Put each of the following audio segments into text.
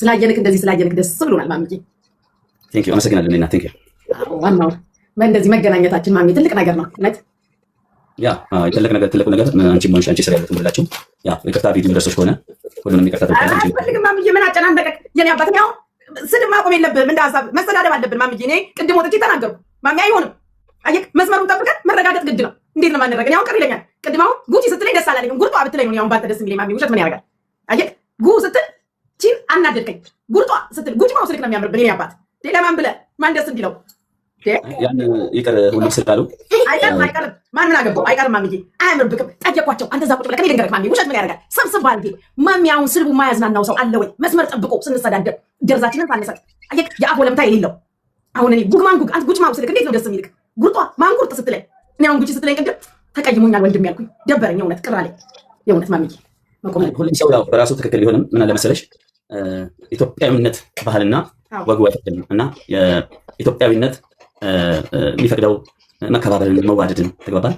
ስላየንክ እንደዚህ ስላየንክ ደስ ብሎናል ማሚዬ። ቴንክ ዩ አመሰግናለሁ። እና ቴንክ ዩ ዋናው እንደዚህ መገናኘታችን ማሚ ትልቅ ነገር ነው እውነት። ያ ትልቁ ነገር አንቺ ሞንሽ አንቺ ስራ ያለበት ሁላችሁ ያ ይቅርታ ቪዲዮ ደርሶሽ ከሆነ ሁሉንም ይቅርታ ተቀበል አንቺ አልፈልግም ማሚዬ። ምን አጨናነቀክ የኔ አባት ነው። ስድብ ማቆም የለብህም እንደ ሀሳብ መሰዳደብ አለብን ማሚዬ። እኔ ቅድም ወጥቼ ተናገርኩ ማሚ አይሆንም። አየክ መስመሩን ጠብቀን መረጋገጥ ግድ ነው። እንዴት ነው ማንረጋገጥ? ያው ቀር ይለኛል። ቅድም አሁን ጉቺ ስትለኝ ደስ አላለኝም። ጉርጧ ብትለኝ ነው ያው ባንተ ደስ የሚለኝ ማሚ። ውሸት ምን ያደርጋል? አየክ ጉ ስትል ቺን አናደድከኝ። ጉርጧ ስትል ጉቺ ማውሰድክ ነው የሚያምርብኝ የኔ አባት። ሌላ ማን ብለህ ማን ደስ እንዲለው ያን ይቅር ሁሉ ስላሉ አይቀርም ማን ምን አገባው? አይቀርም ማሚዬ። አያምርብክም። ጠየኳቸው። አንተ እዛ ቁጭ ብለህ ከኔ ልንገርህ ማሚ። ውሸት ምን ያደርጋል? ሰብስብ ባልጌ ማሚ። አሁን ስልቡ ማያዝናናው ሰው አለ ወይ? መስመር ጠብቆ ስንሰዳደብ ደርዛችንን ሳንሰጥ አየክ የአፍ ወለምታ የሌለው አሁን እኔ ጉግ ማንጉግ አንተ ጉጭ ማውሰድክ እንዴት ነው ደስ የሚልክ? ጉርጧ ማንጉርጥ ስትለኝ እኔ አሁን ጉቺ ስትለኝ ቅድም ተቀይሞኛል ወንድም ያልኩኝ ደበረኝ። የእውነት ቅር አለኝ የእውነት ማሚዬ። ሁሉም ሰው ያው በራሱ ትክክል ቢሆንም ምን አለ መሰለሽ ኢትዮጵያዊነት ባህልና ወጉ አይፈቅድም እና የኢትዮጵያዊነት የሚፈቅደው መከባበርን መዋደድን ተግባባል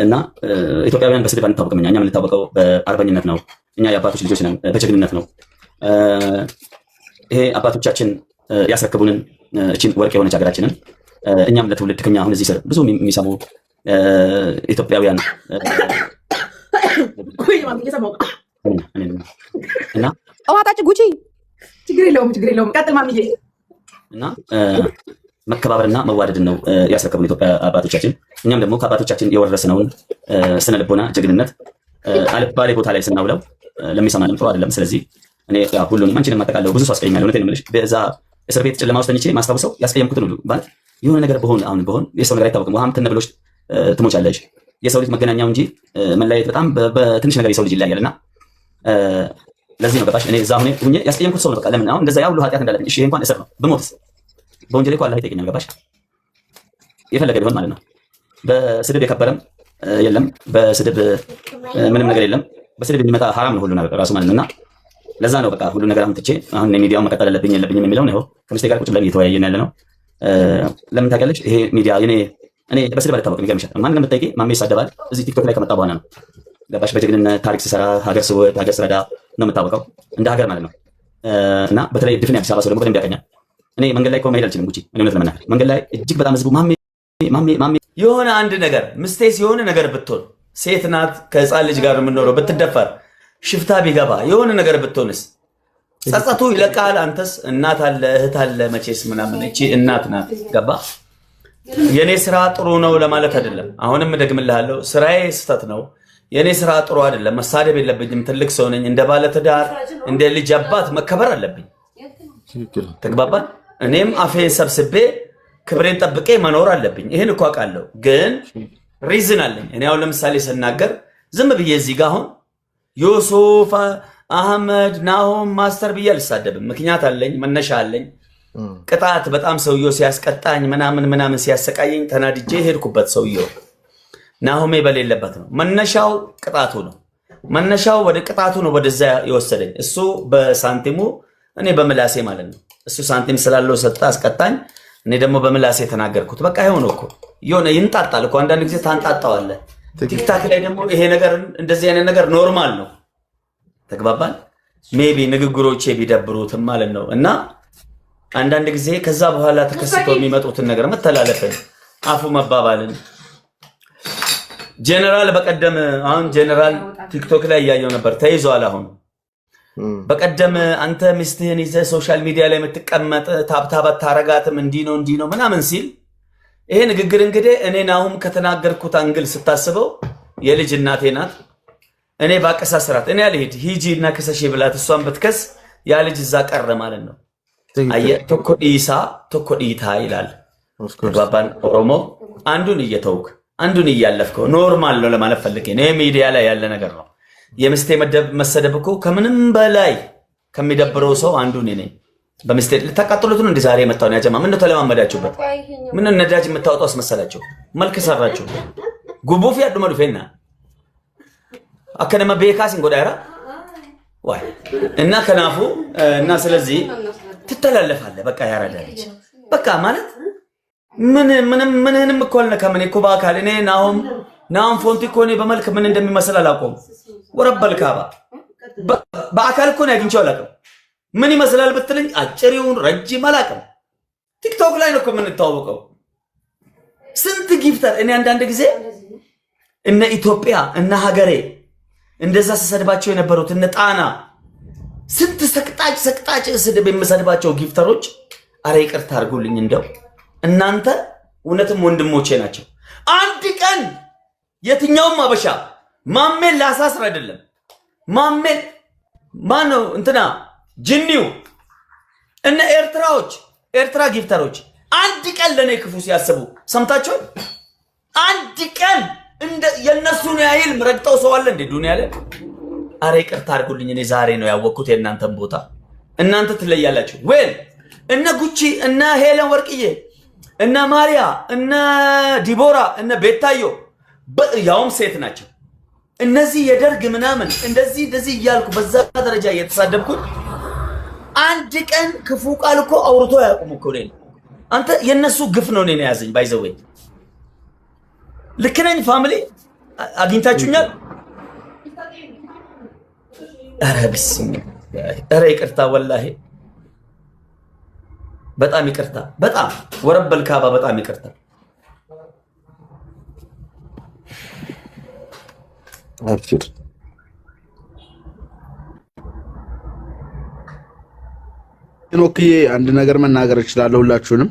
እና ኢትዮጵያውያን በስድብ አንታወቅም። እኛ የምንታወቀው በአርበኝነት ነው። እኛ የአባቶች ልጆች ነን፣ በጀግንነት ነው። ይሄ አባቶቻችን ያስረክቡንን እቺን ወርቅ የሆነች ሀገራችንን እኛም ለትውልድ ከኛ አሁን እዚህ ስር ብዙ የሚሰሙ ኢትዮጵያውያን እና እዋጣችሁ ጉቺ ችግር የለውም ቀጥል ማሚዬ። እና መከባበርና መዋደድን ነው ያስረከቡን ኢትዮጵያ አባቶቻችን። እኛም ደግሞ ከአባቶቻችን የወረስነውን ስነ ልቦና ጀግንነት አልባሌ ቦታ ላይ ስናውለው ለሚሰማንም ጥሩ አይደለም። ስለዚህ እኔ ሁሉንም አንቺንም ማጠቃለሁ ብዙ ሰው አስቀይማለሁ። እውነቴን ነው የምልሽ። በዛ እስር ቤት ጨለማ ውስጥ ተኝቼ ማስታወሰው ያስቀየምኩትን ሁሉ ማለት የሆነ ነገር በሆን የሰው ነገር አይታወቅም። ውሃም ትነበሎች ትሞቻለሽ። የሰው ልጅ መገናኛው እንጂ መለያየት በጣም በትንሽ ነገር የሰው ልጅ ይለያያል። እና ለዚህ ነው ገባሽ? እኔ እዛ ሁኜ ያስቀየምኩት ሰው ነው። በቃ ለምን አሁን እንደዛ ያው ሁሉ ኃጢአት እንዳለብኝ እሺ፣ ይሄ እንኳን እስር ነው። ብሞትስ በወንጀሌ እኮ አላህ ይጠይቀኛል። ገባሽ? የፈለገ ቢሆን ማለት ነው። በስድብ የከበረም የለም፣ በስድብ ምንም ነገር የለም። በስድብ የሚመጣ ሐራም ነው ሁሉ ነገር ራሱ ማለት ነውና ለዛ ነው በቃ ሁሉ ነገር አሁን ትቼ አሁን ሚዲያውን መቀጠል አለብኝ የለብኝም የሚለው ነው። ከሚስቴ ጋር ቁጭ ብለን እየተወያየን ያለ ነው። ለምን ታውቂያለሽ? ይሄ ሚዲያ እኔ በስድብ አልታወቅም። ይገርምሻል። ማን እንደምትጠይቂ ማሜ ይሳደባል። እዚህ ቲክቶክ ላይ ከመጣ በኋላ ነው ገባሽ? በጀግንነት ታሪክ ሲሰራ ሀገር ስወድ ሀገር ስረዳ ነው የምታወቀው እንደ ሀገር ማለት ነው። እና በተለይ ድፍን አዲስ አበባ ሰው ደግሞ በደንብ ያውቀኛል። እኔ መንገድ ላይ እኮ መሄድ አልችልም ጉቺ። እውነት ለመናገር መንገድ ላይ እጅግ በጣም ህዝቡ ማሜ የሆነ አንድ ነገር ምስቴስ የሆነ ነገር ብትሆን ሴት ናት ከህፃን ልጅ ጋር የምንኖረው ብትደፈር ሽፍታ ቢገባ የሆነ ነገር ብትሆንስ ጸጸቱ ይለቃል። አንተስ እናት አለ እህት አለ መቼስ ምናምን እቺ እናት ናት ገባ። የኔ ስራ ጥሩ ነው ለማለት አይደለም። አሁንም ደግምልሃለሁ ስራዬ ስህተት ነው። የኔ ስራ ጥሩ አይደለም። መሳደብ የለብኝም። ትልቅ ሰው ነኝ። እንደ ባለ ትዳር እንደ ልጅ አባት መከበር አለብኝ። ተግባባን። እኔም አፌን ሰብስቤ ክብሬን ጠብቄ መኖር አለብኝ። ይሄን እኮ አውቃለሁ፣ ግን ሪዝን አለኝ። እኔ አሁን ለምሳሌ ስናገር ዝም ብዬ እዚህ ጋር አሁን ዮሱፍ አህመድ ናሆም ማስተር ብዬ አልሳደብም። ምክንያት አለኝ፣ መነሻ አለኝ። ቅጣት በጣም ሰውየው ሲያስቀጣኝ ምናምን ሲያሰቃየኝ ተናድጄ ሄድኩበት። ሰውየው ናሆሜ በሌለበት ነው። መነሻው ቅጣቱ ነው። መነሻው ወደ ቅጣቱ ነው ወደዛ የወሰደኝ። እሱ በሳንቲሙ እኔ በምላሴ ማለት ነው። እሱ ሳንቲም ስላለው ሰጣ አስቀጣኝ። እኔ ደግሞ በምላሴ ተናገርኩት። በቃ ይሆነ እኮ የሆነ ይንጣጣል እኮ አንዳንድ ጊዜ ታንጣጣዋለህ። ቲክታክ ላይ ደግሞ ይሄ ነገር እንደዚህ አይነት ነገር ኖርማል ነው። ተግባባን። ሜቢ ንግግሮቼ ቢደብሩትም ማለት ነው። እና አንዳንድ ጊዜ ከዛ በኋላ ተከስቶ የሚመጡትን ነገር መተላለፍን አፉ መባባልን ጀነራል በቀደም አሁን ጀነራል ቲክቶክ ላይ እያየው ነበር ተይዟል። አሁን በቀደም አንተ ሚስትህን ይዘህ ሶሻል ሚዲያ ላይ የምትቀመጥ ታብታብ አታረጋትም እንዲህ ነው ምናምን ሲል ይሄ ንግግር እንግዲህ እኔን አሁን ከተናገርኩት አንግል ስታስበው የልጅ እናቴ ናት። እኔ ባቀሳስራት እኔ አልሄድ ሂጂ እና ከሰሽ ብላት እሷን ብትከስ ያ ልጅ እዛ ቀረ ማለት ነው። አየ ቶኮ ዲታ ይላል ባባን ኦሮሞ። አንዱን እየተውክ አንዱን እያለፍከው ኖርማል ነው ለማለት ፈልጌ ነው። ሚዲያ ላይ ያለ ነገር ነው። የምስቴ መሰደብ እኮ ከምንም በላይ ከሚደብረው ሰው አንዱ ነኝ። በምስቴ ልታቃጥሉት ነው እንደ ዛሬ መጣው ነው ያጀማ። ምን ነው ተለማመዳችሁበት? ምን ነው ነዳጅ የምታወጣው አስመሰላችሁ? መልክ ሰራችሁ። ጉቡፍ ያድመ ዱፌና አከነማ ቤካሲን ጎዳራ ዋይ እና ከናፉ እና ስለዚህ ትተላለፋለህ። በቃ ያራዳ ልጅ በቃ ማለት ምንም እኮ አልነካም። እኮ በአካል እኔ ናሁም ፎንቲ እኮ እኔ በመልክ ምን እንደሚመስል አላውቀውም። ወረበል ካባ በአካል እኮ ነው ያግኝቼው አላውቅም። ምን ይመስላል ብትለኝ አጭሪውን ረጅም አላውቅም። ቲክቶክ ላይ ነው እኮ የምንተዋወቀው። ስንት ጊፍተር እኔ አንዳንድ ጊዜ እነ ኢትዮጵያ እነ ሀገሬ እንደዛ ሲሰድባቸው የነበሩት እነ ጣና ስንት ሰቅጣጭ ስድብ የምሰድባቸው ጊፍተሮች አረ ይቅርታ አድርጉልኝ። እንደው እናንተ እውነትም ወንድሞቼ ናቸው። አንድ ቀን የትኛውም አበሻ ማሜን ላሳስር አይደለም ማሜን ማነው እንትና ጅኒው እነ ኤርትራ ጊፍተሮች አንድ ቀን ለኔ ክፉ ሲያስቡ ሰምታችሁ? አንድ ቀን እንደ የነሱን ያይል ምረግጠው ሰው አለ እንደ ዱንያ ላይ? አረ ይቅርታ አድርጉልኝ። እኔ ዛሬ ነው ያወቅኩት የእናንተን ቦታ። እናንተ ትለያላችሁ። ወይ እነ ጉቺ እነ ሄለን ወርቅዬ እነ ማሪያ እነ ዲቦራ እነ ቤታዮ ያውም ሴት ናቸው። እነዚህ የደርግ ምናምን እንደዚህ እያልኩ በዛ ደረጃ እየተሳደብኩኝ አንድ ቀን ክፉ ቃል እኮ አውርቶ ያቁም እኮ ነው። አንተ የነሱ ግፍ ነው እኔን ያዘኝ። ባይዘወይ ልክ ነኝ። ፋሚሊ አግኝታችሁኛል? ኧረ ቢስሚላህ ኧረ ይቅርታ ወላሂ በጣም ይቅርታ። በጣም ወረበል ካባ በጣም ይቅርታ። አፍር ኦኬ አንድ ነገር መናገር እችላለሁ። ሁላችሁንም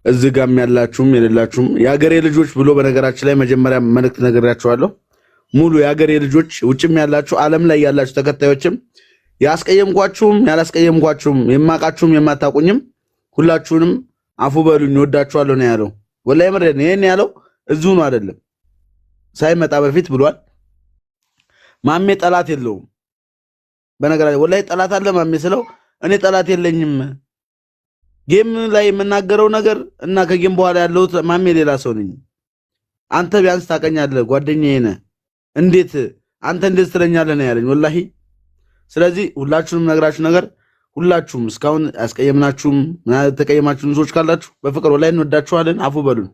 እዚህ ጋርም ያላችሁም የሌላችሁም የሀገሬ ልጆች ብሎ በነገራችን ላይ መጀመሪያ መልእክት ነግሬያችኋለሁ። ሙሉ የሀገሬ ልጆች ውጭም ያላችሁ ዓለም ላይ ያላችሁ ተከታዮችም ያስቀየምኳችሁም ያላስቀየምኳችሁም የማቃችሁም የማታቁኝም ሁላችሁንም አፉ በሉኝ ወዳችኋለሁ ነው ያለው። ወላሂ ምረድ ነው ያለው። እዚሁ ነው አይደለም ሳይመጣ በፊት ብሏል። ማሜ ጠላት የለውም። በነገራችን ወላሂ ጠላት አለ ማሜ ስለው እኔ ጠላት የለኝም። ጌም ላይ የምናገረው ነገር እና ከጌም በኋላ ያለው ማሜ ሌላ ሰው ነኝ። አንተ ቢያንስ ታቀኛለህ ጓደኛዬ ነህ። እንዴት አንተ እንዴት ትለኛለህ ነው ያለኝ ወላሂ። ስለዚህ ሁላችሁንም ነግራችሁ ነገር ሁላችሁም እስካሁን ያስቀየምናችሁም ተቀየማችሁን ሰዎች ካላችሁ በፍቅር ወላሂ እንወዳችኋለን። አፉ በሉን።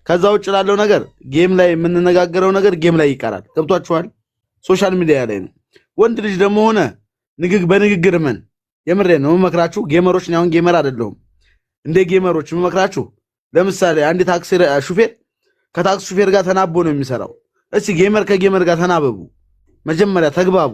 ከዛ ውጭ ላለው ነገር ጌም ላይ የምንነጋገረው ነገር ጌም ላይ ይቀራል። ገብቷችኋል? ሶሻል ሚዲያ ላይ ነው። ወንድ ልጅ ደግሞ ሆነ በንግግር ምን የምሬን ነው መክራችሁ። ጌመሮች ነው አሁን ጌመር አይደለሁም። እንደ ጌመሮች መክራችሁ ለምሳሌ አንድ ታክሲ ሹፌር ከታክሲ ሹፌር ጋር ተናቦ ነው የሚሰራው። እስቲ ጌመር ከጌመር ጋር ተናበቡ፣ መጀመሪያ ተግባቡ።